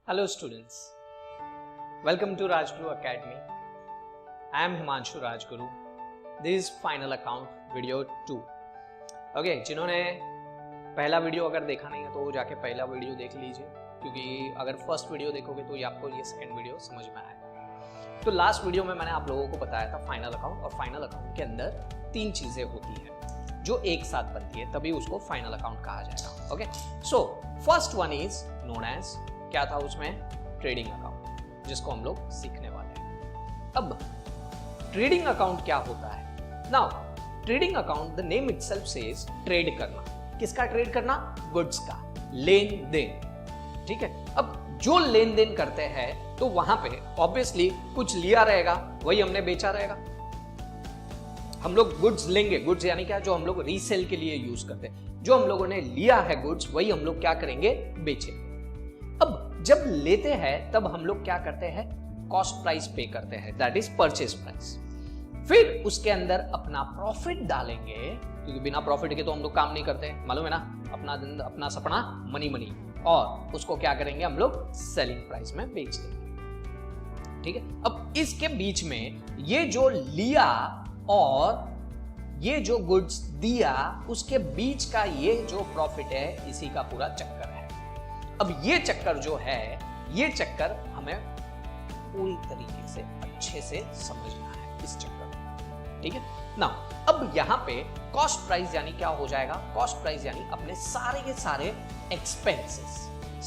Hello students, welcome to Rajguru Academy. I am Himanshu Rajguru. This is final account video 2. Okay, जिन्होंने पहला video अगर देखा नहीं है तो वो जाके पहला वीडियो देख लीजिए, क्योंकि अगर फर्स्ट वीडियो देखोगे तो ये आपको ये सेकंड वीडियो समझ में आएगा। तो लास्ट वीडियो में मैंने आप लोगों को बताया था फाइनल अकाउंट, और फाइनल अकाउंट के अंदर 3 चीजें होती हैं जो एक साथ बनती है, तभी उसको फाइनल अकाउंट कहा जाएगा। Okay, so first one is known as, क्या था उसमें, ट्रेडिंग अकाउंट, जिसको हम लोग सीखने वाले हैं। अब ट्रेडिंग अकाउंट क्या होता है? Now trading account, the name itself says trade करना। किसका ट्रेड करना? गुड्स का, लेन देन। ठीक है, अब जो लेन देन करते हैं तो वहां पे ऑब्वियसली कुछ लिया रहेगा, वही हमने बेचा रहेगा। हम लोग गुड्स लेंगे, गुड्स यानी क्या, जो हम लोग रीसेल के लिए यूज करते हैं। जो हम लोगों ने लिया है गुड्स, वही हम लोग क्या करेंगे, बेचेंगे। अब जब लेते हैं तब हम लोग क्या करते हैं, कॉस्ट प्राइस पे करते हैं, दैट इज परचेज प्राइस। फिर उसके अंदर अपना प्रॉफिट डालेंगे, क्योंकि बिना प्रॉफिट के तो हम लोग काम नहीं करते, मालूम है ना। अपना सपना मनी मनी, और उसको क्या करेंगे हम लोग, सेलिंग प्राइस में बेच देंगे। ठीक है, अब इसके बीच में ये जो लिया और ये जो गुड्स दिया, उसके बीच का ये जो प्रॉफिट है, इसी का पूरा चक्कर है। अब ये चक्कर जो है, ये चक्कर हमें पूरी तरीके से अच्छे से समझना है, इस चक्कर को। ठीक है ना। अब यहां पे कॉस्ट प्राइस यानी क्या हो जाएगा, कॉस्ट प्राइस यानी अपने सारे के सारे एक्सपेंसेस,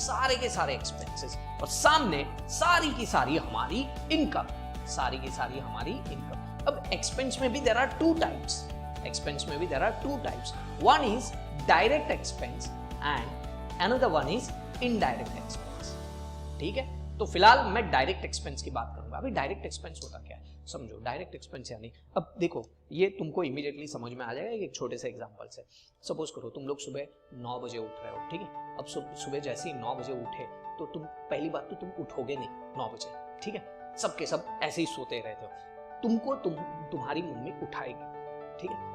सारे के सारे एक्सपेंसेस, और सामने सारी की सारी हमारी इनकम, सारी की सारी हमारी इनकम। अब एक्सपेंस में भी देयर आर 2 टाइप्स, एक्सपेंस में भी there are 2 types. One is direct expense and another one is indirect expense. ठीक है, तो फिलहाल मैं डायरेक्ट एक्सपेंस की बात करूंगा। अभी डायरेक्ट एक्सपेंस होता क्या है समझो। डायरेक्ट एक्सपेंस यानी, अब देखो ये तुमको इमीडिएटली समझ में आ जाएगा एक छोटे से एग्जांपल से। सपोज करो तुम लोग सुबह 9 बजे उठ रहे हो, ठीक है। अब सुबह जैसे ही 9 बजे उठे तो तुम पहली बात तो तुम उठोगे नहीं 9 बजे, ठीक है। सबके सब ऐसे ही सोते रहते हो, तुमको तुम्हारी मम्मी उठाएगी, ठीक है।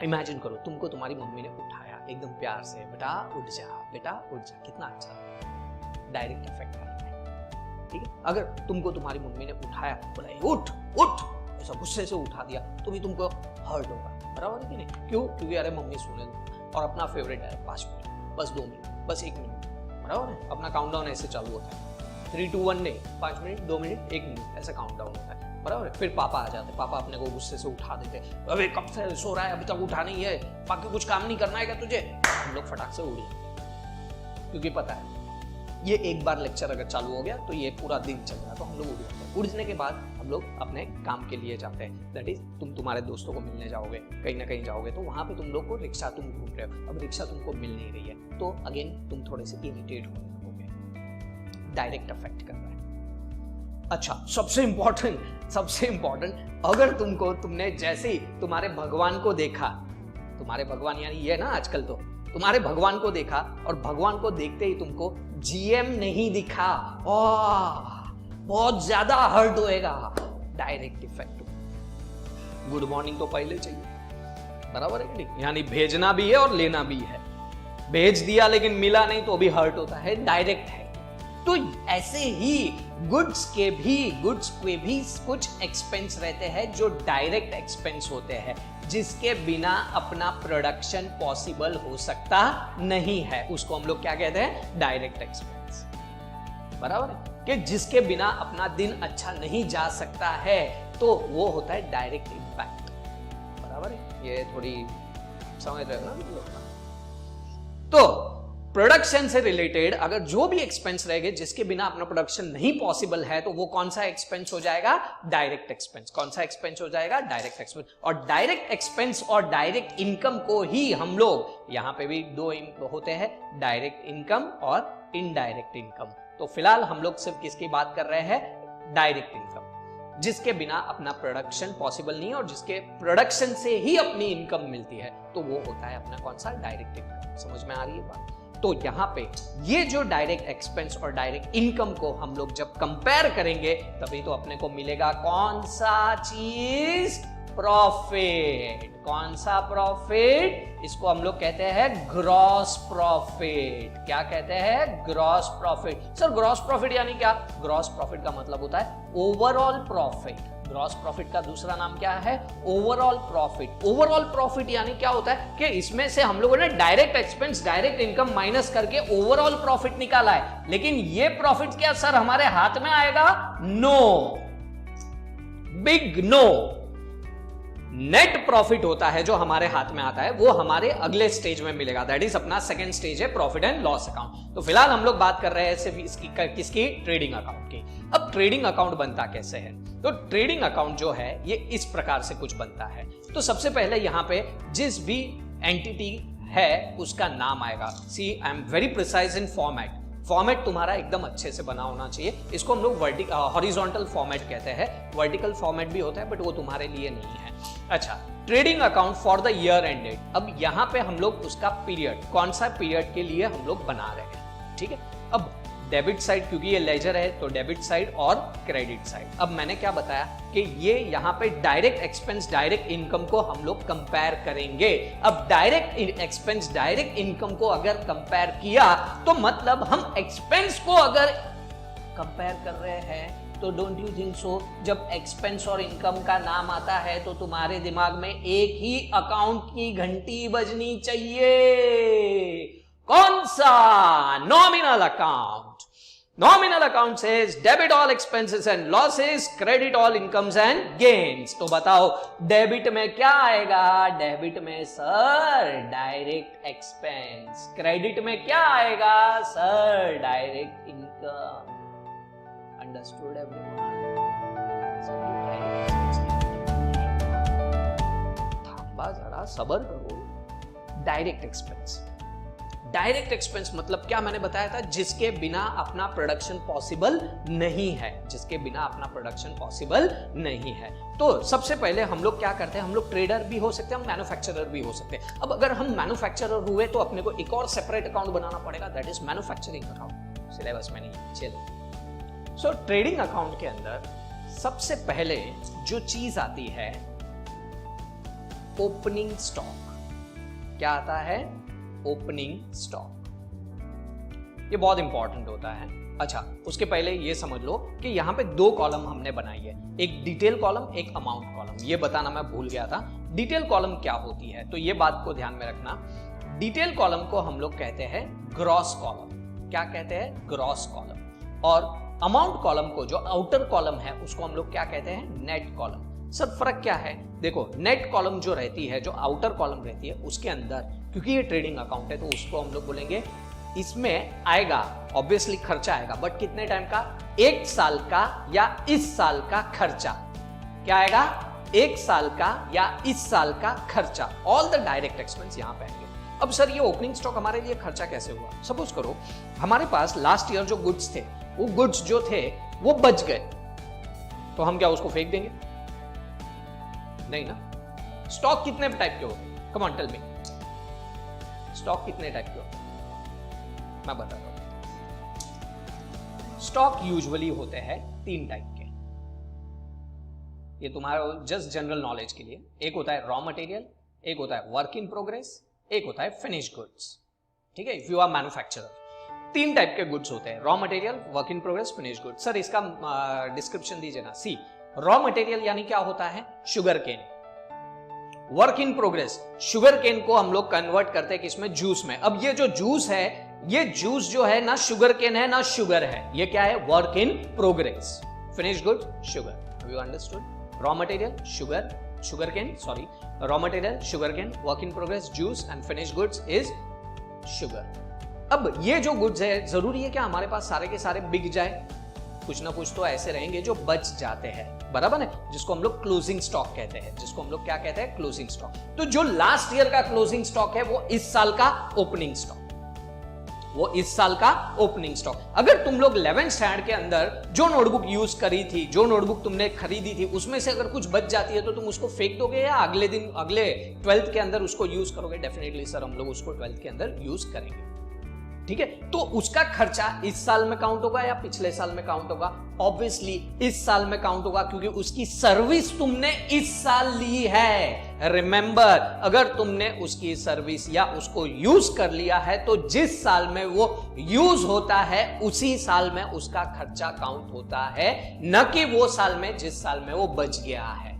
इमेजिन करो तुमको तुम्हारी मम्मी ने उठाया एकदम प्यार से, बेटा उठ जा, बेटा उठ जा। कितना अच्छा डायरेक्ट इफेक्ट है, ठीक है। अगर तुमको तुम्हारी मम्मी ने उठाया, बोला उठ उठ, ऐसा गुस्से से उठा दिया, तो भी तुमको हर्ट होगा, बराबर है कि नहीं? क्यों? क्योंकि अरे मम्मी सोने दो, और अपना फेवरेट है 5 मिनट, बस 2 मिनट, बस 1 मिनट, बराबर है। अपना काउंटडाउन ऐसे चालू होता है, 3 2 1 नहीं, 5 मिनट 2 मिनट 1 मिनट, ऐसा काउंटडाउन होता है, बराबर है। फिर पापा आ जाते, पापा अपने को गुस्से से उठा देते, अबे कब से सो रहा है, अभी तक उठा नहीं है, बाकी कुछ काम नहीं करना है क्या तुझे? हम लोग फटाक से उड़ जाते, क्योंकि पता है ये एक बार लेक्चर अगर चालू हो गया तो ये पूरा दिन चल रहा है, तो हम लोग उड़ जाते हैं। उड़ने के बाद हम लोग अपने काम के लिए जाते हैं, दैट इज तुम तुम्हारे दोस्तों को मिलने जाओगे, कहीं ना कहीं जाओगे, तो वहां पे तुम लोग को रिक्शा, तुम घूम रहे हो, अब रिक्शा तुमको मिल नहीं रही है, तो अगेन तुम थोड़े से इरिटेट होने लगोगे। डायरेक्ट अफेक्ट कर रहा है। अच्छा, सबसे इंपॉर्टेंट, अगर तुमने जैसे ही तुम्हारे भगवान को देखा, तुम्हारे भगवान यानी ये ना, आजकल तो तुम्हारे भगवान को देखा, और भगवान को देखते ही तुमको जीएम नहीं दिखा, बहुत ज्यादा हर्ट होएगा, डायरेक्ट इफेक्ट। गुड मॉर्निंग तो पहले चाहिए, बराबर है कि नहीं? यानी भेजना भी है और लेना भी है। भेज दिया लेकिन मिला नहीं तो भी हर्ट होता है, डायरेक्ट है। तो ऐसे ही गुड्स के भी कुछ एक्सपेंस रहते हैं जो डायरेक्ट एक्सपेंस होते हैं, जिसके बिना अपना प्रोडक्शन पॉसिबल हो सकता नहीं है। उसको हम लोग क्या कहते हैं, डायरेक्ट एक्सपेंस, बराबर है कि जिसके बिना अपना दिन अच्छा नहीं जा सकता है, तो वो होता है डायरेक्ट इंपैक्ट, बराबर है। ये थोड़ी समझ रहे हो ना? तो प्रोडक्शन से रिलेटेड अगर जो भी एक्सपेंस रहेंगे जिसके बिना अपना प्रोडक्शन नहीं पॉसिबल है, तो वो कौन सा एक्सपेंस हो जाएगा, डायरेक्ट एक्सपेंस। कौन सा एक्सपेंस हो जाएगा, डायरेक्ट एक्सपेंस। और डायरेक्ट एक्सपेंस और डायरेक्ट इनकम को ही हम लोग, यहां पे भी 2 होते हैं, डायरेक्ट इनकम और इनडायरेक्ट इनकम। तो फिलहाल हम लोग सिर्फ किसकी बात कर रहे हैं, डायरेक्ट इनकम, जिसके बिना अपना प्रोडक्शन पॉसिबल नहीं है और जिसके प्रोडक्शन से ही अपनी इनकम मिलती है, तो वो होता है अपना कौन सा, डायरेक्ट इनकम। समझ में आ रही है बात? तो यहां पे ये जो डायरेक्ट एक्सपेंस और डायरेक्ट इनकम को हम लोग जब कंपेयर करेंगे, तभी तो अपने को मिलेगा कौन सा चीज, प्रॉफिट। कौन सा प्रॉफिट? इसको हम लोग कहते हैं ग्रॉस प्रॉफिट। क्या कहते हैं? Gross profit. Sir gross profit यानी क्या? ग्रॉस प्रॉफिट का मतलब होता है ओवरऑल प्रॉफिट। ग्रॉस प्रॉफिट का दूसरा नाम क्या है? Overall profit. ओवरऑल प्रॉफिट यानी क्या होता है कि इसमें से हम लोगों ने direct expense, direct income minus करके ओवरऑल प्रॉफिट निकाला है। लेकिन ये प्रॉफिट क्या सर हमारे हाथ में आएगा? No, big no. Net profit होता है जो हमारे हाथ में आता है, वो हमारे अगले स्टेज में मिलेगा। दैट इज अपना सेकंड स्टेज है प्रॉफिट एंड लॉस अकाउंट। तो फिलहाल हम लोग बात कर रहे हैं सिर्फ किसकी? ट्रेडिंग अकाउंट की। अब ट्रेडिंग अकाउंट बनता कैसे है? तो ट्रेडिंग अकाउंट जो है ये इस प्रकार से कुछ बनता है। तो सबसे पहले यहां पे जिस भी एंटिटी है उसका नाम आएगा। See I am very precise in format. Format तुम्हारा एकदम अच्छे से बना होना चाहिए। इसको हम लोग हॉरिजॉन्टल फॉर्मेट कहते हैं। वर्टिकल फॉर्मेट भी होता है बट वो तुम्हारे लिए नहीं है। अच्छा, trading account for the year ended. अब यहां पे हम लोग उसका पीरियड, कौन सा पीरियड के लिए हम लोग बना रहे हैं, ठीक है। अब डेबिट साइड, क्योंकि ये लेजर है तो डेबिट साइड और क्रेडिट साइड। अब मैंने क्या बताया कि ये यहाँ पे डायरेक्ट एक्सपेंस, डायरेक्ट इनकम को हम लोग कंपेयर करेंगे। अब डायरेक्ट एक्सपेंस, डायरेक्ट इनकम को अगर कंपेयर किया तो मतलब हम एक्सपेंस को अगर कंपेयर कर रहे हैं तो डोंट यू थिंक सो, जब एक्सपेंस और इनकम का नाम आता है तो तुम्हारे दिमाग में एक ही अकाउंट की घंटी बजनी चाहिए। कौन सा? Nominal account. Nominal account says debit all expenses and losses, credit all incomes and gains। तो बताओ डेबिट में क्या आएगा? डेबिट में सर डायरेक्ट एक्सपेंस। क्रेडिट में क्या आएगा sir? Direct income. Understood everyone? थांबा जरा, सबर करो। डायरेक्ट एक्सपेंस, डायरेक्ट एक्सपेंस मतलब क्या मैंने बताया था? जिसके बिना अपना प्रोडक्शन पॉसिबल नहीं है, जिसके बिना अपना प्रोडक्शन पॉसिबल नहीं है। तो सबसे पहले हम लोग क्या करते हैं? हम लोग ट्रेडर भी हो सकते हैं, हम मैन्युफैक्चरर भी हो सकते हैं। अब अगर हम मैन्युफैक्चरर हुए तो अपने को एक और सेपरेट अकाउंट बनाना पड़ेगा, that is manufacturing account. Syllabus में नहीं, चलो। सो ट्रेडिंग अकाउंट के अंदर सबसे पहले जो चीज आती है ओपनिंग स्टॉक। क्या आता है? Opening stock. ये बहुत इंपॉर्टेंट होता है। अच्छा, उसके पहले ये समझ लो कि यहां पे दो कॉलम हमने बनाई है, एक डिटेल कॉलम, एक अमाउंट कॉलम। ये बताना मैं भूल गया था। डिटेल कॉलम क्या होती है तो ये बात को ध्यान में रखना। डिटेल कॉलम को हम लोग कहते हैं ग्रॉस कॉलम। क्या कहते हैं? Gross column. और अमाउंट कॉलम को, जो आउटर कॉलम है, उसको हम लोग क्या कहते हैं? Net column. सर फर्क क्या है? देखो, नेट कॉलम जो रहती है, जो आउटर कॉलम रहती है, उसके अंदर, क्योंकि ये ट्रेडिंग अकाउंट है तो उसको हम लोग बोलेंगे, इसमें आएगा ऑब्वियसली खर्चा आएगा, बट कितने टाइम का? एक साल का या इस साल का खर्चा। क्या आएगा? एक साल का या इस साल का खर्चा। ऑल द डायरेक्ट एक्सपेंस यहां पे आएंगे। अब सर ये ओपनिंग स्टॉक हमारे लिए खर्चा कैसे हुआ? सपोज करो हमारे पास लास्ट ईयर जो गुड्स थे, वो गुड्स जो थे वो बच गए, तो हम क्या उसको फेंक देंगे? नहीं ना। स्टॉक कितने टाइप के होते हैं? Come on tell me, stock कितने टाइप के होते हैं? मैं बताता हूं। स्टॉक यूजुअली होते हैं 3 टाइप के। ये तुम्हारा जस्ट जनरल नॉलेज के लिए। एक होता है रॉ मटेरियल, एक होता है वर्क इन प्रोग्रेस, एक होता है फिनिश गुड्स। ठीक है, if you are manufacturer, 3 type के गुड्स होते हैं, raw material, work in progress, finish goods. Sir इसका डिस्क्रिप्शन दीजिए ना। सी, रॉ मटेरियल यानी क्या होता है? Sugar cane. Work in progress, sugar cane को हम लोग कन्वर्ट करते हैं किसमें? जूस में। अब ये जो जूस है, ये जूस जो है ना शुगर केन है ना शुगर है, ये क्या है? Work in progress. Finish good, sugar. Have you understood? Raw material sugar, sugar cane, sorry, raw material sugar cane, work in progress juice and finish goods is sugar. अब ये जो goods है, जरूरी है क्या हमारे पास सारे के सारे बिक जाए? कुछ ना कुछ तो ऐसे रहेंगे जो बच जाते हैं, बराबर है, जिसको हम लोग क्लोजिंग स्टॉक कहते हैं, जिसको हम लोग क्या कहते हैं? Closing stock. तो जो लास्ट ईयर का क्लोजिंग स्टॉक है वो इस साल का ओपनिंग स्टॉक, वो इस साल का ओपनिंग स्टॉक। अगर तुम लोग 11th स्टैंडर्ड के अंदर जो नोटबुक यूज करी थी, जो नोटबुक तुमने खरीदी थी, उसमें से अगर कुछ बच जाती है तो तुम उसको फेंक दोगे या अगले दिन, अगले 12th के अंदर उसको यूज करोगे? डेफिनेटली सर हम लोग उसको 12th के अंदर यूज करेंगे। ठीक है, तो उसका खर्चा इस साल में काउंट होगा या पिछले साल में काउंट होगा? ऑब्वियसली इस साल में काउंट होगा, क्योंकि उसकी सर्विस तुमने इस साल ली है। रिमेंबर, अगर तुमने उसकी सर्विस या उसको यूज कर लिया है तो जिस साल में वो यूज होता है उसी साल में उसका खर्चा काउंट होता है, न कि वो साल में जिस साल में वो बच गया है।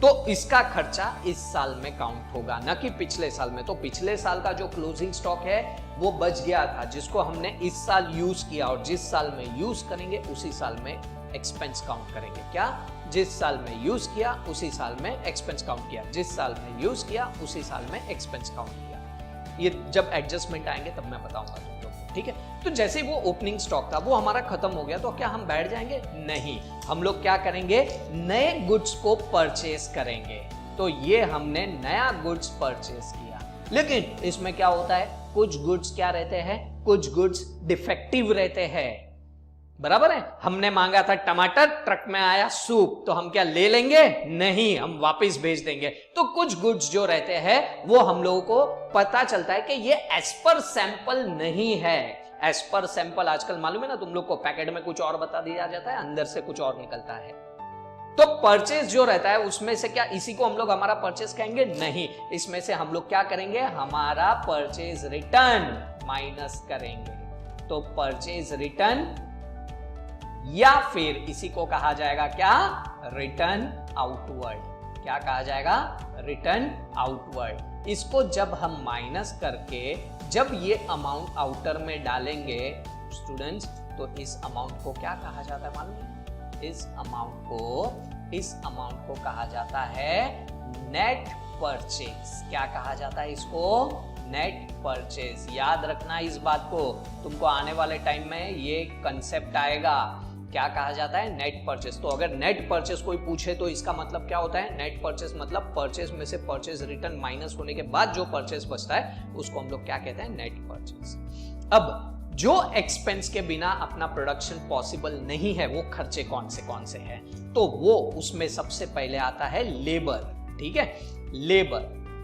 तो इसका खर्चा इस साल में काउंट होगा, न कि पिछले साल में। तो पिछले साल का जो क्लोजिंग स्टॉक है वो बच गया था, जिसको हमने इस साल यूज किया, और जिस साल में यूज करेंगे उसी साल में एक्सपेंस काउंट करेंगे। क्या? जिस साल में यूज किया उसी साल में एक्सपेंस काउंट किया, जिस साल में यूज किया उसी साल में एक्सपेंस काउंट किया। ये जब एडजस्टमेंट आएंगे तब मैं बताऊंगा तुम लोग, ठीक है। तो जैसे वो ओपनिंग स्टॉक था वो हमारा खत्म हो गया, तो क्या हम बैठ जाएंगे? नहीं, हम लोग क्या करेंगे? नए गुड्स को परचेस करेंगे। तो ये हमने नया गुड्स परचेस किया, लेकिन इसमें क्या होता है, कुछ गुड्स क्या रहते हैं, कुछ गुड्स डिफेक्टिव रहते हैं, बराबर है। हमने मांगा था टमाटर, ट्रक में आया सूप, तो हम क्या ले लेंगे? नहीं, हम वापस भेज देंगे। तो कुछ गुड्स जो रहते हैं वो हम लोगों को पता चलता है कि ये एज पर सैंपल नहीं है। एज पर सैंपल आजकल मालूम है ना तुम लोग को, पैकेट में कुछ और बता दिया जाता है, अंदर से कुछ और निकलता है। तो परचेज जो रहता है उसमें से क्या इसी को हम लोग हमारा परचेज कहेंगे? नहीं, इसमें से हम लोग क्या करेंगे? हमारा परचेज रिटर्न माइनस करेंगे। तो परचेज रिटर्न, या फिर इसी को कहा जाएगा क्या? Return outward. क्या कहा जाएगा? Return outward. इसको जब हम माइनस करके जब ये अमाउंट आउटर में डालेंगे स्टूडेंट्स, तो इस अमाउंट को क्या कहा जाता है मालूम है? इस अमाउंट को कहा जाता है नेट परचेज। क्या कहा जाता है इसको? Net purchase. याद रखना इस बात को, तुमको आने वाले टाइम में ये कंसेप्ट आएगा। क्या कहा जाता है? Net purchase. तो अगर नेट परचेज कोई पूछे तो इसका मतलब क्या होता है? नेट परचेज मतलब परचेज में से परचेज रिटर्न माइनस होने के बाद जो परचेज बचता है उसको हम लोग क्या कहते हैं? Net purchase. अब जो एक्सपेंस के बिना अपना प्रोडक्शन पॉसिबल नहीं है वो खर्चे कौन से हैं? तो वो उसमें सबसे पहले आता है लेबर, ठीक है।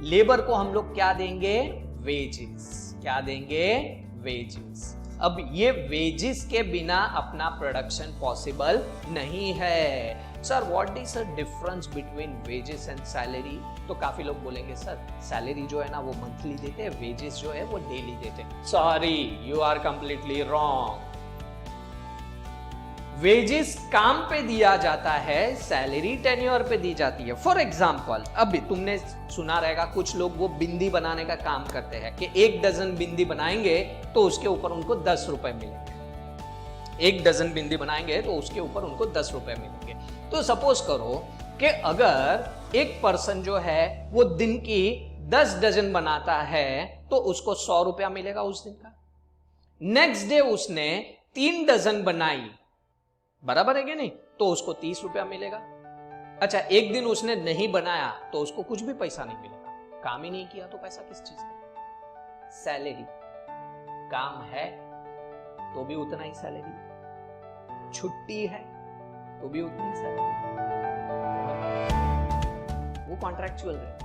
लेबर को हम लोग क्या देंगे? वेजेस। क्या देंगे? वेजेस। अब ये वेजेस के बिना अपना प्रोडक्शन पॉसिबल नहीं है। Sir what is the difference between wages and salary? तो काफी लोग बोलेंगे सर सैलरी जो है ना वो मंथली देते हैं, वेजेस जो है वो डेली देते हैं। Sorry, you are completely wrong. Wages काम पे दिया जाता है, सैलरी टेन्योर पे दी जाती है। फॉर एग्जाम्पल, अभी तुमने सुना रहेगा कुछ लोग वो बिंदी बनाने का काम करते हैं कि 1 डजन बिंदी बनाएंगे तो उसके ऊपर उनको 10 रुपए मिलेंगे। 1 डजन बिंदी बनाएंगे तो उसके ऊपर उनको 10 रुपए मिलेंगे। तो सपोज करो कि अगर एक पर्सन जो है वो दिन की 10 डजन बनाता है तो उसको 100 रुपया मिलेगा उस दिन का। नेक्स्ट डे उसने 3 डजन बनाई, बराबर है कि नहीं? तो उसको 30 रुपया मिलेगा। अच्छा, एक दिन उसने नहीं बनाया तो उसको कुछ भी पैसा नहीं मिलेगा। काम ही नहीं किया तो पैसा किस चीज का? सैलरी। काम है तो भी उतना ही सैलरी, छुट्टी है तो भी उतनी ही सैलरी। वो कॉन्ट्रैक्चुअल है,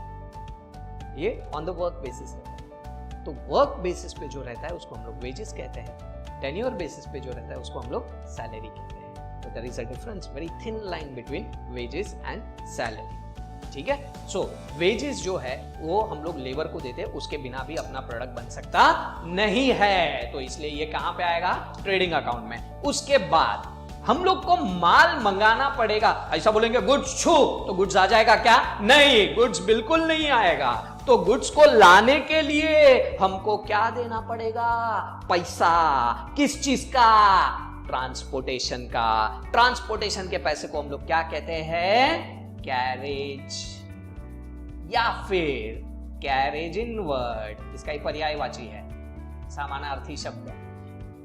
ये ऑन द वर्क बेसिस है। तो वर्क बेसिस पे जो रहता है उसको हम लोग वेजेस कहते हैं, टेन्योर बेसिस पे जो रहता है उसको हम लोग सैलरी कहते हैं। तो there is a difference, very thin line between wages and salary, ठीक है। सो वेजेस जो है वो हम लोग लेबर को देते हैं, उसके बिना भी अपना प्रोडक्ट बन सकता नहीं है। तो इसलिए ये कहां पे आएगा? ट्रेडिंग अकाउंट में। उसके बाद हम लोग को माल मंगाना पड़ेगा। ऐसा बोलेंगे गुड्स छू तो गुड्स आ जाएगा क्या? नहीं, गुड्स बिल्कुल नहीं आएगा। तो गुड्स को लाने के लिए हमको क्या देना पड़ेगा? पैसा। किस चीज का? ट्रांसपोर्टेशन का। ट्रांसपोर्टेशन के पैसे को हम लोग क्या कहते हैं? कैरेज, या फिर कैरेज इनवर्ड। इसका ही पर्यायवाची है, समानार्थी शब्द।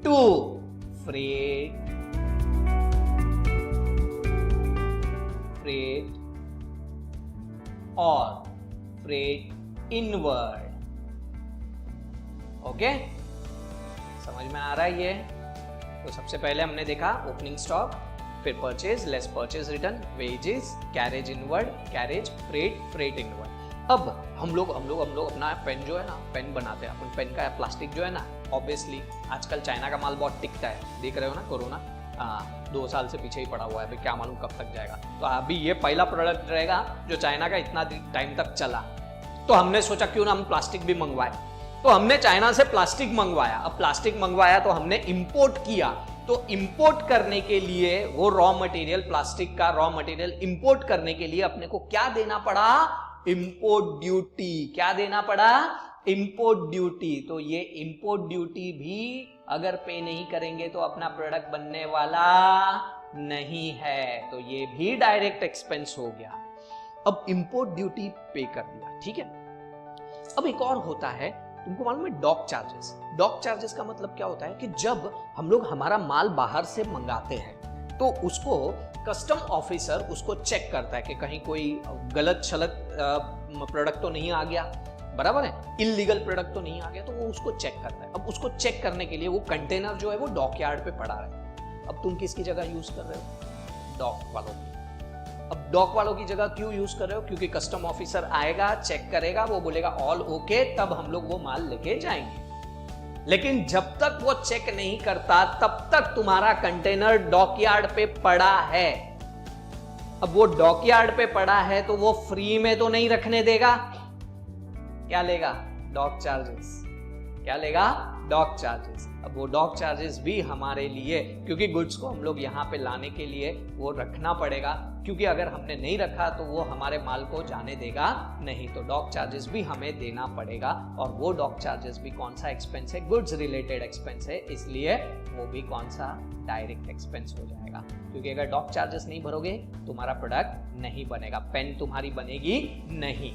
टू फ्रेट, फ्रेट और फ्रेट इनवर्ड। ओके, समझ में आ रहा है ये? तो सबसे पहले हमने देखा ओपनिंग स्टॉक, फिर purchase, less purchase return, wages, carriage inward, carriage freight, freight inward. अब हम लोग अपना पेन जो है ना, पेन बनाते हैं अपन, पेन का प्लास्टिक जो है ना, ऑब्वियसली आजकल चाइना का माल बहुत टिकता है, देख रहे हो ना, कोरोना 2 साल से पीछे ही पड़ा हुआ है, अभी क्या मालूम कब तक जाएगा। तो अभी ये पहला प्रोडक्ट रहेगा जो चाइना का इतना टाइम तक चला। तो हमने सोचा क्यों ना हम प्लास्टिक भी मंगवाए, तो हमने चाइना से प्लास्टिक मंगवाया। अब प्लास्टिक मंगवाया तो हमने इंपोर्ट किया, तो इंपोर्ट करने के लिए वो रॉ मटेरियल, प्लास्टिक का रॉ मटेरियल इंपोर्ट करने के लिए अपने को क्या देना पड़ा, इंपोर्ट ड्यूटी। क्या देना पड़ा, इंपोर्ट ड्यूटी। तो ये इंपोर्ट ड्यूटी भी अगर पे नहीं करेंगे तो अपना प्रोडक्ट बनने वाला नहीं है, तो ये भी डायरेक्ट एक्सपेंस हो गया। अब इंपोर्ट ड्यूटी पे कर दिया, ठीक है। अब एक और होता है, तुमको मालूम है, डॉक चार्जेस। डॉक चार्जेस का मतलब क्या होता है कि जब हम लोग हमारा माल बाहर से मंगाते हैं तो उसको कस्टम ऑफिसर उसको चेक करता है कि कहीं कोई गलत छलत प्रोडक्ट तो नहीं आ गया, बराबर है, इलीगल प्रोडक्ट तो नहीं आ गया, तो वो उसको चेक करता है। अब उसको चेक करने के लिए वो कंटेनर जो है वो डॉक यार्ड पे पड़ा है। अब तुम किसकी जगह यूज कर रहे हो, डॉक वालों की। अब डॉक वालों की जगह क्यों यूज कर रहे हो, क्योंकि कस्टम ऑफिसर आएगा, चेक करेगा, वो बोलेगा ऑल ओके, तब हम लोग वो माल लेके जाएंगे। लेकिन जब तक वो चेक नहीं करता तब तक तुम्हारा कंटेनर डॉकयार्ड पे पड़ा है। अब वो डॉकयार्ड पे पड़ा है तो वो फ्री में तो नहीं रखने देगा, क्या लेगा, डॉक चार्जेस। क्या लेगा, डॉक चार्जेस। अब वो डॉक चार्जेस भी हमारे लिए, क्योंकि गुड्स को हम लोग यहाँ पे लाने के लिए वो रखना पड़ेगा, क्योंकि अगर हमने नहीं रखा तो वो हमारे माल को जाने देगा नहीं, तो डॉक चार्जेस भी हमें देना पड़ेगा। और वो डॉक चार्जेस भी कौन सा एक्सपेंस है, गुड्स रिलेटेड एक्सपेंस है, इसलिए वो भी कौन सा, डायरेक्ट एक्सपेंस हो जाएगा। क्योंकि अगर डॉक चार्जेस नहीं भरोगे तुम्हारा प्रोडक्ट नहीं बनेगा, पेन तुम्हारी बनेगी नहीं।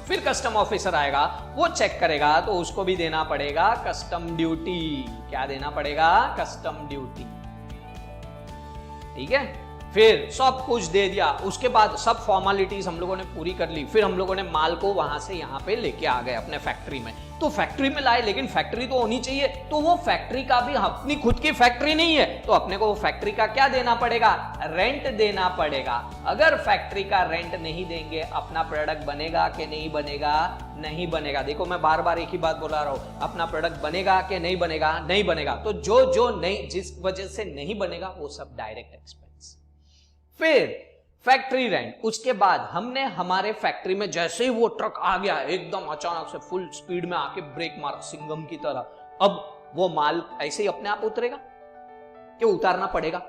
फिर कस्टम ऑफिसर आएगा, वो चेक करेगा, तो उसको भी देना पड़ेगा कस्टम ड्यूटी। क्या देना पड़ेगा, कस्टम ड्यूटी, ठीक है। फिर सब कुछ दे दिया, उसके बाद सब फॉर्मेलिटीज हम लोगों ने पूरी कर ली, फिर हम लोगों ने माल को वहां से यहाँ पे लेके आ गए अपने फैक्ट्री में। तो फैक्ट्री में लाए, लेकिन फैक्ट्री तो होनी चाहिए, तो वो फैक्ट्री का भी अपनी खुद की फैक्ट्री नहीं है, तो अपने को वो फैक्ट्री का क्या देना पड़ेगा, रेंट देना पड़ेगा। अगर फैक्ट्री का रेंट नहीं देंगे अपना प्रोडक्ट बनेगा कि नहीं बनेगा, नहीं बनेगा। देखो मैं बार बार एक ही बात बोला रहा हूं, अपना प्रोडक्ट बनेगा कि नहीं बनेगा, नहीं बनेगा। तो जो नहीं, जिस वजह से नहीं बनेगा वो सब डायरेक्ट एक्सपेंस। फिर फैक्ट्री रेंट, उसके बाद हमने हमारे फैक्ट्री में जैसे ही वो ट्रक आ गया, एकदम अचानक से फुल स्पीड में आके ब्रेक मारा सिंघम की तरह, अब वो माल ऐसे ही अपने आप उतरेगा कि उतारना पड़ेगा,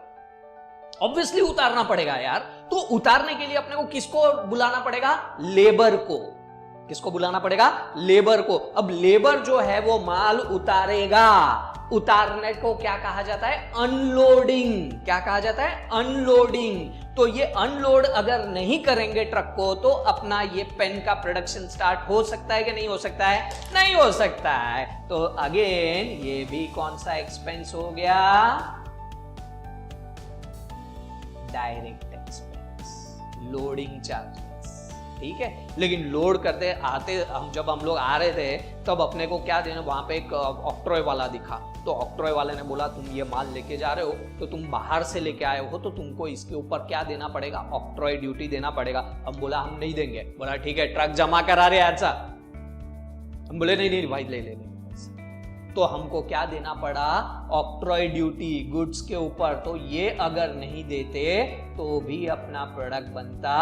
ऑब्वियसली उतारना पड़ेगा यार। तो उतारने के लिए अपने को किसको बुलाना पड़ेगा, लेबर को। किसको बुलाना पड़ेगा, लेबर को। अब लेबर जो है वो माल उतारेगा, उतारने को क्या कहा जाता है, अनलोडिंग। क्या कहा जाता है, अनलोडिंग। तो ये अनलोड अगर नहीं करेंगे ट्रक को तो अपना ये पेन का प्रोडक्शन स्टार्ट हो सकता है कि नहीं हो सकता है, नहीं हो सकता है। तो अगेन ये भी कौन सा एक्सपेंस हो गया, डायरेक्ट एक्सपेंस, लोडिंग चार्जेस, ठीक है। लेकिन लोड करते आते जब हम लोग आ रहे थे तब अपने को क्या देना, वहां पे एक ऑक्ट्रॉय वाला दिखा, तो ऑक्ट्रॉय वाले ने बोला तुम ये माल लेके जा रहे हो तो तुम बाहर से लेके आए हो तो तुमको इसके ऊपर क्या देना पड़ेगा, ऑक्ट्रॉय ड्यूटी देना पड़ेगा। हम बोला हम नहीं देंगे, बोला ठीक है ट्रक जमा करा रहे ऐसा, हम बोले नहीं नहीं भाई ले ले। तो हमको क्या देना पड़ा, ऑक्ट्रॉय ड्यूटी गुड्स के ऊपर। तो ये अगर नहीं देते तो भी अपना प्रोडक्ट बनता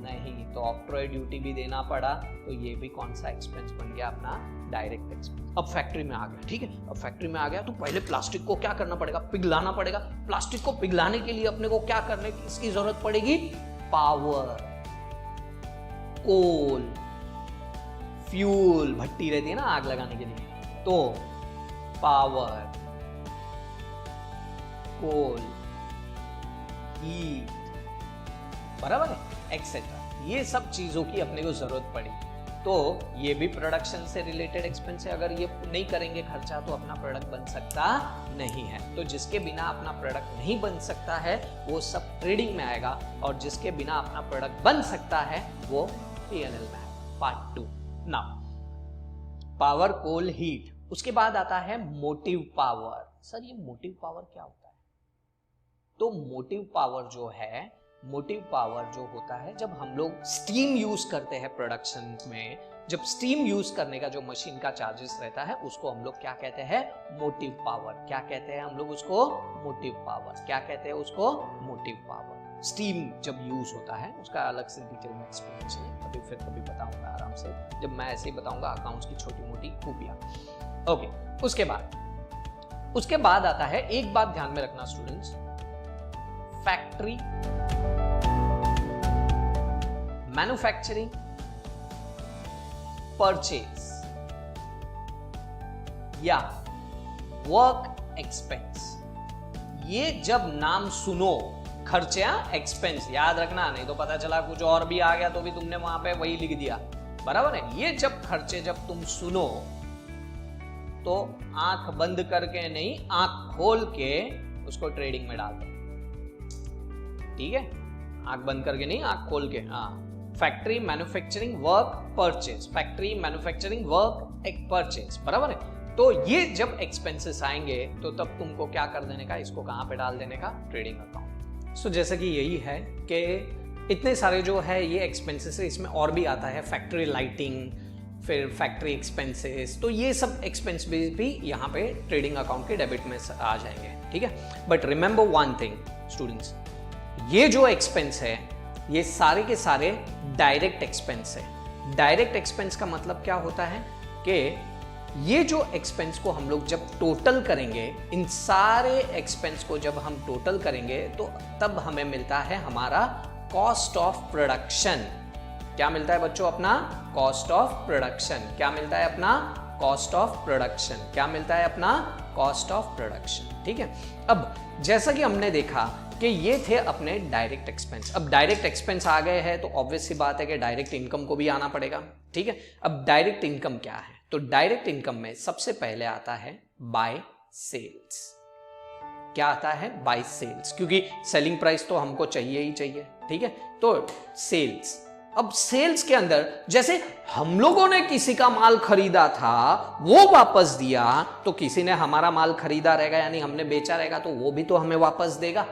नहीं, तो ऑक्ट्रॉय ड्यूटी भी देना पड़ा। तो ये भी कौन सा एक्सपेंस बन गया, अपना डायरेक्ट एक्सपेंस। अब फैक्ट्री में आ गया, ठीक है। अब फैक्ट्री में आ गया तो पहले प्लास्टिक को क्या करना पड़ेगा, पिघलाना पड़ेगा। प्लास्टिक को पिघलाने के लिए अपने को क्या करने की इसकी जरूरत पड़ेगी, पावर, कोल, फ्यूल, भट्टी रहती है ना आग लगाने के लिए, तो पावर, कोल, हीट, बराबर है, एक्सेट्रा। ये सब चीजों की अपने को जरूरत पड़ी। तो ये भी प्रोडक्शन से रिलेटेड एक्सपेंस है। अगर ये नहीं करेंगे खर्चा तो अपना प्रोडक्ट बन सकता नहीं है। तो जिसके बिना अपना प्रोडक्ट नहीं बन सकता है वो सब ट्रेडिंग में आएगा, और जिसके बिना अपना प्रोडक्ट बन सकता है वो P&L में आएगा। पार्ट 2 नाउ, पावर, कोल, हीट। उसके बाद आता है मोटिव पावर। सर ये मोटिव पावर क्या होता है? तो मोटिव पावर जो है मोटिव पावर जो होता है, जब हम लोग स्टीम यूज करते हैं प्रोडक्शन में, जब स्टीम यूज करने का जो मशीन का चार्जेस रहता है उसको हम लोग क्या कहते हैं? Motive power. क्या कहते हैं हम लोग उसको? Motive power. क्या कहते हैं उसको? Motive power. स्टीम जब यूज होता है उसका अलग से डिटेल में एक्सप्लेनेशन है, कभी फिर कभी बताऊंगा आराम से, जब मैं ऐसे ही बताऊंगा अकाउंट्स की छोटी मोटी खूबियां। ओके, उसके बाद आता है, एक बात ध्यान में रखना स्टूडेंट्स, फैक्ट्री, मैन्युफैक्चरिंग, परचेज या वर्क एक्सपेंस। ये जब नाम सुनो, खर्चा एक्सपेंस, याद रखना, नहीं तो पता चला कुछ और भी आ गया तो भी तुमने वहां पे वही लिख दिया, बराबर है। ये जब खर्चे जब तुम सुनो तो आंख बंद करके नहीं, आंख खोल के उसको ट्रेडिंग में डाल दो, ठीक है? आंख बंद करके नहीं, आंख खोल के। हाँ, factory, manufacturing, work, purchase. Factory, manufacturing, work, एक परचेज, बराबर है। तो ये जब एक्सपेंसेस आएंगे तो तब तुमको क्या कर देने का? इसको कहां पे डाल देने का? Trading account. सो जैसा कि यही है कि इतने सारे जो है ये एक्सपेंसेस है, इसमें और भी आता है फैक्ट्री लाइटिंग, फिर फैक्ट्री एक्सपेंसेस, तो ये सब एक्सपेंस भी यहाँ पे ट्रेडिंग अकाउंट के डेबिट में आ जाएंगे, ठीक है? But remember one thing students, ये जो एक्सपेंस है ये सारे के सारे डायरेक्ट एक्सपेंस है। डायरेक्ट एक्सपेंस का मतलब क्या होता है कि ये जो एक्सपेंस को हम लोग जब टोटल करेंगे, इन सारे एक्सपेंस को जब हम टोटल करेंगे तो तब हमें मिलता है हमारा कॉस्ट ऑफ प्रोडक्शन। क्या मिलता है बच्चों? अपना कॉस्ट ऑफ प्रोडक्शन। क्या मिलता है? अपना कॉस्ट ऑफ प्रोडक्शन। क्या मिलता है? अपना कॉस्ट ऑफ प्रोडक्शन, ठीक है? अब जैसा कि हमने देखा कि ये थे अपने डायरेक्ट एक्सपेंस। अब डायरेक्ट एक्सपेंस आ गए हैं तो ऑब्वियस सी बात है कि डायरेक्ट इनकम को भी आना पड़ेगा, ठीक है? अब डायरेक्ट इनकम क्या है? तो डायरेक्ट इनकम में सबसे पहले आता है बाय सेल्स। क्या आता है? बाय सेल्स, क्योंकि सेलिंग प्राइस तो हमको चाहिए ही चाहिए, ठीक है? तो सेल्स। अब सेल्स के अंदर जैसे हम लोगों ने किसी का माल खरीदा था, वो वापस दिया, तो किसी ने हमारा माल खरीदा रहेगा, यानी हमने बेचा रहेगा, तो वो भी तो हमें वापस देगा।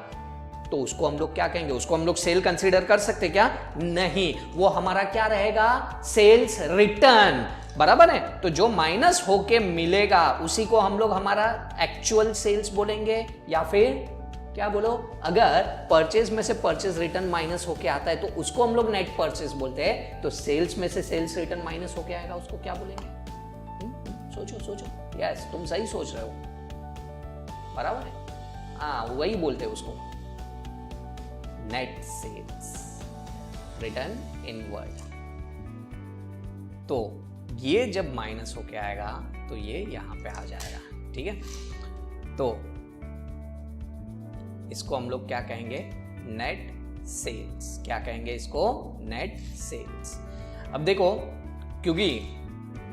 तो उसको हम लोग क्या कहेंगे? उसको हम लोग सेल कंसीडर कर सकते क्या? नहीं, वो हमारा क्या रहेगा? सेल्स रिटर्न, बराबर है। तो जो माइनस होके मिलेगा उसी को हम लोग हमारा एक्चुअल सेल्स बोलेंगे, या फिर क्या बोलो, अगर परचेज में से परचेज रिटर्न माइनस होके आता है तो उसको हम लोग नेट परचेज बोलते हैं। तो सेल्स में से सेल्स रिटर्न माइनस होके आएगा, उसको क्या बोलेंगे? सोचो सोचो। यस, तुम सही सोच रहे हो, बराबर है। हाँ, वही बोलते हैं उसको, नेट सेल्स रिटर्न इनवर्ड। तो ये जब माइनस होके आएगा तो ये यहां पे आ जाएगा, ठीक है? तो इसको हम लोग क्या कहेंगे? Net sales. क्या कहेंगे इसको? Net sales. अब देखो, क्योंकि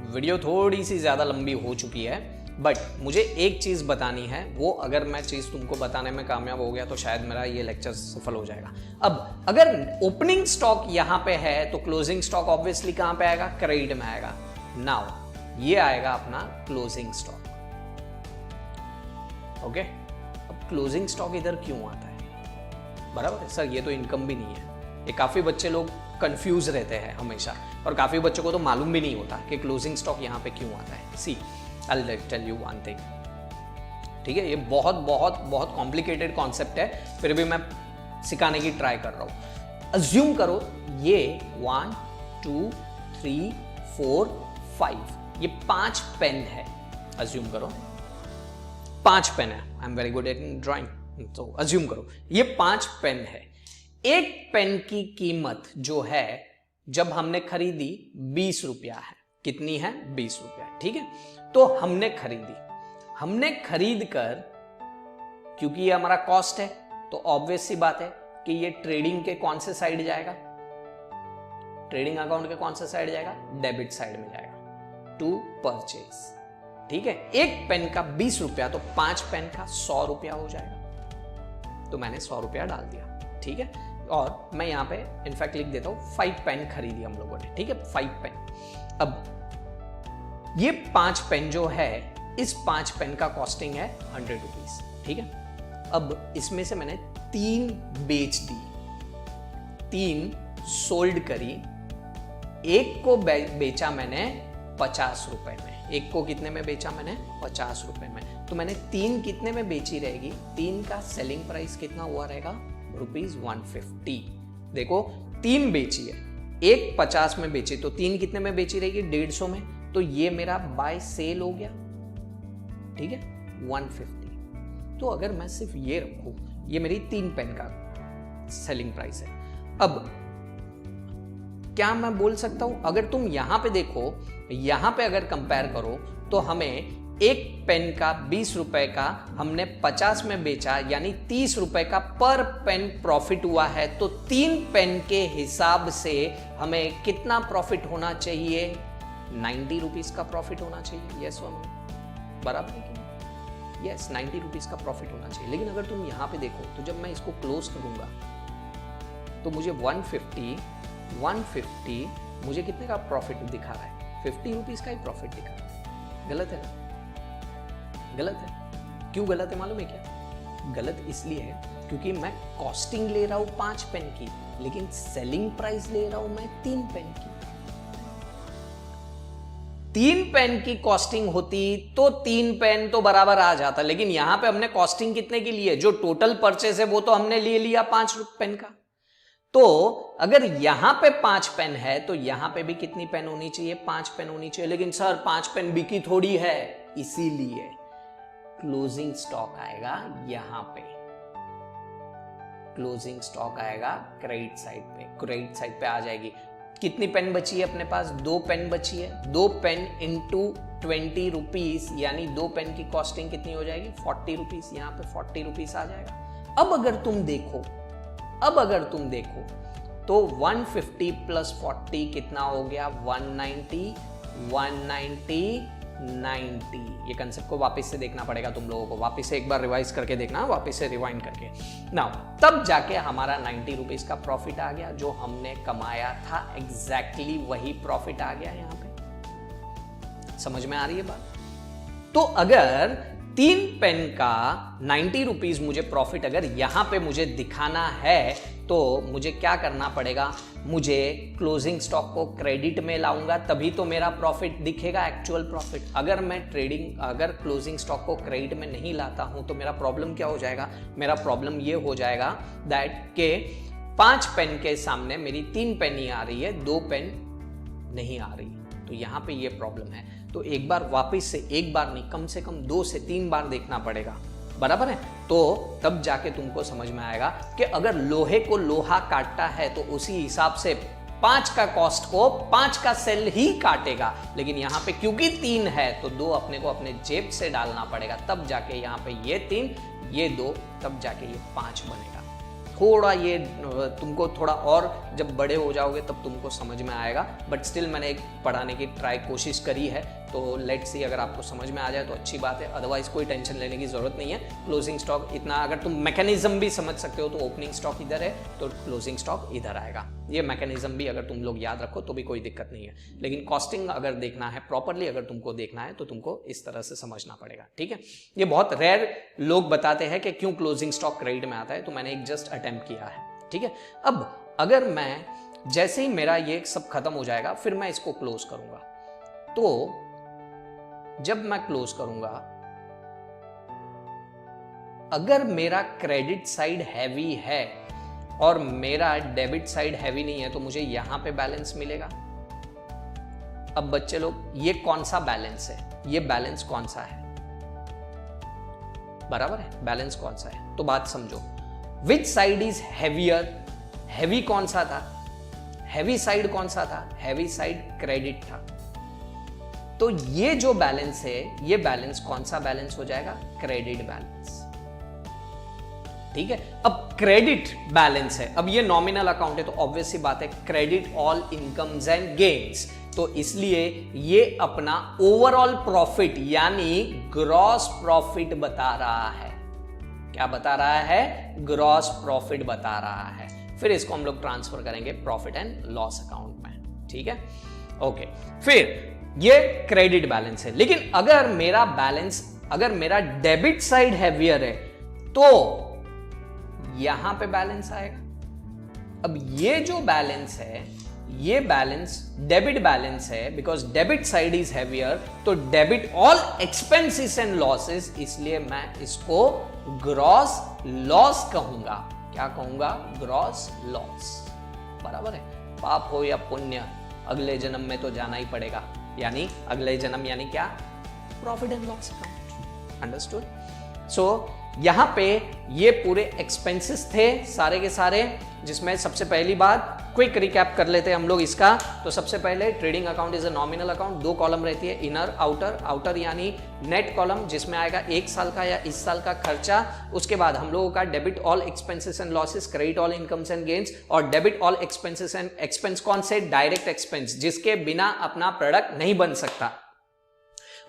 वीडियो थोड़ी सी ज्यादा लंबी हो चुकी है, बट मुझे एक चीज बतानी है, वो अगर मैं चीज तुमको बताने में कामयाब हो गया तो शायद मेरा ये लेक्चर सफल हो जाएगा। अब अगर ओपनिंग स्टॉक यहां पे है तो क्लोजिंग स्टॉक ऑब्वियसली कहां पे आएगा? क्रेडिट में आएगा। नाउ ये आएगा अपना क्लोजिंग स्टॉक, ओके? अब क्लोजिंग स्टॉक इधर क्यों आता है? बराबर है सर, ये तो इनकम भी नहीं है। ये काफी बच्चे लोग कंफ्यूज रहते हैं हमेशा, और काफी बच्चों को तो मालूम भी नहीं होता कि क्लोजिंग स्टॉक यहाँ पे क्यों आता है। सी, I'll tell you one thing, ठीक है? ये बहुत बहुत बहुत कॉम्प्लिकेटेड कॉन्सेप्ट है, फिर भी मैं सिखाने की ट्राई कर रहा हूं। अज्यूम करो ये 1 2 3 4 5 ये 5 पेन है। अज्यूम करो 5 पेन है। आई am very good at drawing, तो अज्यूम करो ये 5 पेन है। एक पेन की कीमत जो है जब हमने खरीदी 20 रुपया है। कितनी है? 20 रुपया, ठीक है? तो हमने खरीद कर, क्योंकि ये हमारा कॉस्ट है तो ऑब्वियस सी बात है कि ये ट्रेडिंग के कौन से साइड जाएगा? ट्रेडिंग अकाउंट के कौन से साइड जाएगा? डेबिट साइड में जाएगा, टू परचेज, ठीक है? एक पेन का 20 रुपया, तो 5 पेन का 100 रुपया हो जाएगा। तो मैंने 100 रुपया डाल दिया, ठीक है? और मैं यहां पे इनफैक्ट लिख देता हूं 5 पेन खरीदी हम लोगों ने, ठीक है? 5 पेन। अब ये 5 पेन जो है, इस 5 पेन का कॉस्टिंग है 100 रुपीज, ठीक है? अब इसमें से मैंने 3 बेच दी, 3 सोल्ड करी, एक को बेचा मैंने 50 रुपए में। एक को कितने में बेचा मैंने? 50 रुपए में। तो मैंने 3 कितने में बेची रहेगी? 3 का सेलिंग प्राइस कितना हुआ रहेगा? ₹150। देखो 3 बेची है, एक 50 में बेची, तो 3 कितने में बेची रहेगी? 150 में। तो ये मेरा बाय सेल हो गया, ठीक है, 150। तो अगर मैं सिर्फ ये रखूं, ये मेरी 3 पेन का सेलिंग प्राइस है। अब क्या मैं बोल सकता हूं, अगर तुम यहां पे देखो, यहां पे अगर कंपेयर करो, तो हमें एक पेन का 20 रुपए का हमने 50 में बेचा, यानी 30 रुपए का पर पेन प्रॉफिट हुआ है। तो 3 पेन के हिसाब से हमें कितना प्रॉफिट होना चाहिए? 90 रुपीज का प्रॉफिट होना चाहिए। यस और नो? बराबर है कि? यस, 90 रुपीज का प्रॉफिट होना चाहिए। लेकिन अगर तुम यहां पे देखो, तो जब मैं इसको क्लोज करूंगा तो मुझे 150 मुझे कितने का प्रॉफिट दिखा रहा है? 50 रुपीज का ही प्रॉफिट दिखा रहा है। गलत है ना? गलत है। क्यों गलत है मालूम है क्या? गलत इसलिए है क्योंकि मैं कॉस्टिंग ले रहा हूं 5 पेन की, लेकिन सेलिंग प्राइस ले रहा हूं मैं 3 पेन की। 3 पेन की कॉस्टिंग होती तो 3 पेन तो बराबर आ जाता, लेकिन यहां पे हमने कॉस्टिंग कितने की ली है? जो टोटल परचेज है वो तो हमने ले लिया 5 पेन का। तो अगर यहां पे 5 पेन है तो यहां पे भी कितनी पेन होनी चाहिए? 5 पेन होनी चाहिए। लेकिन सर 5 पेन बिकी थोड़ी है, इसीलिए क्लोजिंग स्टॉक आएगा यहां पे। क्लोजिंग स्टॉक आएगा क्रेडिट साइड पे। क्रेडिट साइड पे आ जाएगी। कितनी पेन बची है अपने पास? 2 पेन बची है। 2 पेन इंटू 20 रुपीज, यानी 2 पेन की कॉस्टिंग कितनी हो जाएगी? 40 रुपीज। यहां पे 40 रुपीज आ जाएगा। अब अगर तुम देखो तो 150 प्लस 40 कितना हो गया? 190, 90। ये कंसेप्ट को वापस से देखना पड़ेगा तुम लोगों को, वापस से एक बार रिवाइज करके देखना, वापस से रिवाइंड करके ना, तब जाके हमारा 90 रुपीज का प्रॉफिट आ गया। जो हमने कमाया था एग्जैक्टली वही प्रॉफिट आ गया यहां पे। समझ में आ रही है बात? तो अगर 3 पेन का 90 रुपीज मुझे प्रॉफिट अगर यहां पे मुझे दिखाना है, तो मुझे क्या करना पड़ेगा? मुझे क्लोजिंग स्टॉक को क्रेडिट में लाऊंगा, तभी तो मेरा प्रॉफिट दिखेगा, एक्चुअल प्रॉफिट। अगर क्लोजिंग स्टॉक को क्रेडिट में नहीं लाता हूं तो मेरा प्रॉब्लम क्या हो जाएगा? मेरा प्रॉब्लम ये हो जाएगा दैट के 5 पेन के सामने मेरी 3 पेन ही आ रही है, 2 पेन नहीं आ रही। तो यहां पे ये प्रॉब्लम है। तो एक बार वापस से, एक बार नहीं, कम से कम 2 से 3 बार देखना पड़ेगा। बराबर है? तो तब जाके तुमको समझ में आएगा कि अगर लोहे को लोहा काटता है तो उसी हिसाब से 5 का कॉस्ट को 5 का सेल ही काटेगा। लेकिन यहां पे क्योंकि 3 है तो 2 अपने को अपने जेब से डालना पड़ेगा, तब जाके यहां पे ये 3, ये 2, तब जाके ये 5 बनेगा। थोड़ा ये तुमको थोड़ा और जब बड़े हो जाओगे तब तुमको समझ में आएगा, बट स्टिल मैंने एक पढ़ाने की कोशिश करी है। तो लेट्स सी, अगर आपको समझ में आ जाए तो अच्छी बात है, अदरवाइज कोई टेंशन लेने की जरूरत नहीं है। क्लोजिंग स्टॉक इतना, अगर तुम मैकेनिज्म भी समझ सकते हो तो ओपनिंग स्टॉक इधर है तो क्लोजिंग स्टॉक इधर आएगा। ये मैकेनिज्म भी अगर तुम लोग याद रखो तो भी कोई दिक्कत नहीं है। लेकिन कॉस्टिंग अगर देखना है प्रॉपरली, अगर तुमको देखना है तो तुमको इस तरह से समझना पड़ेगा, ठीक है? ये बहुत रेयर लोग बताते हैं कि क्यों क्लोजिंग स्टॉक क्रेडिट में आता है, तो मैंने एक जस्ट अटेम्प्ट किया है, ठीक है? अब अगर मैं जैसे ही मेरा ये सब खत्म हो जाएगा फिर मैं इसको क्लोज करूंगा, तो जब मैं क्लोज करूंगा, अगर मेरा क्रेडिट साइड हैवी है और मेरा डेबिट साइड हैवी नहीं है तो मुझे यहां पे बैलेंस मिलेगा। अब बच्चे लोग, ये कौन सा बैलेंस है? ये बैलेंस कौन सा है? बराबर है? बैलेंस कौन सा है? तो बात समझो, which side is heavier? Heavy कौन सा था? हैवी साइड कौन सा था? हैवी साइड क्रेडिट था। तो ये जो बैलेंस है, ये बैलेंस कौन सा बैलेंस हो जाएगा? क्रेडिट बैलेंस, ठीक है? अब क्रेडिट बैलेंस है, अब ये नॉमिनल अकाउंट है तो ऑब्वियस सी बात है credit all incomes and gains, तो इसलिए ये अपना ओवरऑल प्रॉफिट यानी ग्रॉस प्रॉफिट बता रहा है। क्या बता रहा है? ग्रॉस प्रॉफिट बता रहा है। फिर इसको हम लोग ट्रांसफर करेंगे प्रॉफिट एंड लॉस अकाउंट में, ठीक है? ओके, फिर ये क्रेडिट बैलेंस है। लेकिन अगर मेरा डेबिट साइड हैवियर है तो यहां पे बैलेंस आएगा। अब ये जो बैलेंस है, ये बैलेंस डेबिट बैलेंस है, because debit side is heavier, तो debit all expenses and losses, इसलिए मैं इसको ग्रॉस लॉस कहूंगा। क्या कहूंगा? Gross loss. बराबर है। पाप हो या पुण्य, अगले जन्म में तो जाना ही पड़ेगा। यानी अगले जन्म यानी क्या? Profit and loss account. Understood? So यहां पे ये पूरे एक्सपेंसेस थे सारे के सारे, जिसमें सबसे पहली बात क्विक रिकैप कर लेते हैं हम लोग इसका। तो सबसे पहले trading account is a nominal account, 2 column रहती है, इनर आउटर। आउटर यानी नेट कॉलम, जिसमें आएगा 1 साल का या इस साल का खर्चा। उसके बाद हम लोगों का debit all expenses and losses, credit all incomes and gains. और debit all expenses and expense कौन से? डायरेक्ट एक्सपेंस, जिसके बिना अपना प्रोडक्ट नहीं बन सकता।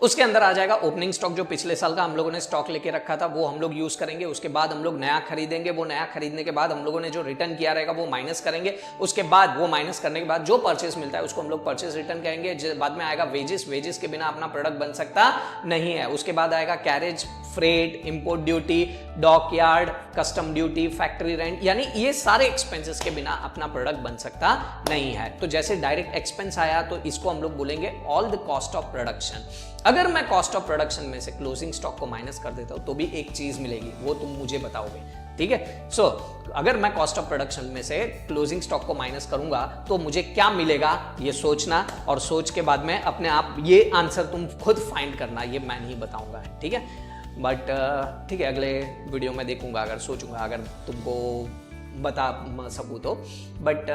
उसके अंदर आ जाएगा ओपनिंग स्टॉक, जो पिछले साल का हम लोगों ने स्टॉक लेके रखा था, वो हम लोग यूज करेंगे। उसके बाद हम लोग नया खरीदेंगे, वो नया खरीदने के बाद हम लोगों ने जो रिटर्न किया रहेगा वो माइनस करेंगे। उसके बाद वो माइनस करने के बाद जो परचेस मिलता है उसको हम लोग परचेस रिटर्न कहेंगे। बाद में आएगा वेजेस, वेजेस के बिना अपना प्रोडक्ट बन सकता नहीं है। उसके बाद आएगा carriage, freight, import duty, dockyard, custom duty, factory rent, यानी ये सारे एक्सपेंसेस के बिना अपना प्रोडक्ट बन सकता नहीं है। तो जैसे डायरेक्ट एक्सपेंस आया तो इसको हम लोग बोलेंगे all the cost of production. अगर मैं कॉस्ट ऑफ प्रोडक्शन में से क्लोजिंग स्टॉक को माइनस कर देता हूं तो भी एक चीज मिलेगी, वो तुम मुझे बताओगे। ठीक है? सो अगर मैं कॉस्ट ऑफ प्रोडक्शन में से क्लोजिंग स्टॉक को माइनस करूंगा तो मुझे क्या मिलेगा, ये सोचना, और सोच के बाद में अपने आप ये आंसर तुम खुद फाइंड करना, ये मैं नहीं बताऊंगा। ठीक है? बट ठीक है, अगले वीडियो में देखूंगा, अगर सोचूंगा, अगर तुमको बता सकूं तो। बट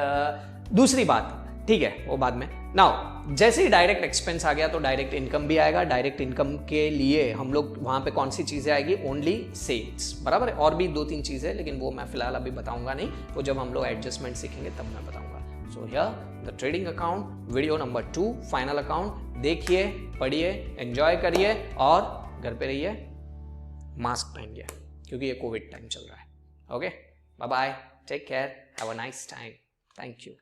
दूसरी बात, ठीक है, वो बाद में। नाउ जैसे ही डायरेक्ट एक्सपेंस आ गया तो डायरेक्ट इनकम भी आएगा। डायरेक्ट इनकम के लिए हम लोग वहां पे कौन सी चीजें आएगी? Only sales. बराबर है? और भी 2-3 चीजें, लेकिन वो मैं फिलहाल अभी बताऊंगा नहीं, वो जब हम लोग एडजस्टमेंट सीखेंगे तब मैं बताऊंगा। So here the trading account video number 2, final account. देखिए, पढ़िए, एंजॉय करिए और घर पे रहिए, मास्क पहनिए, क्योंकि ये कोविड टाइम चल रहा है। Okay, bye bye, take care, have a nice time, thank you.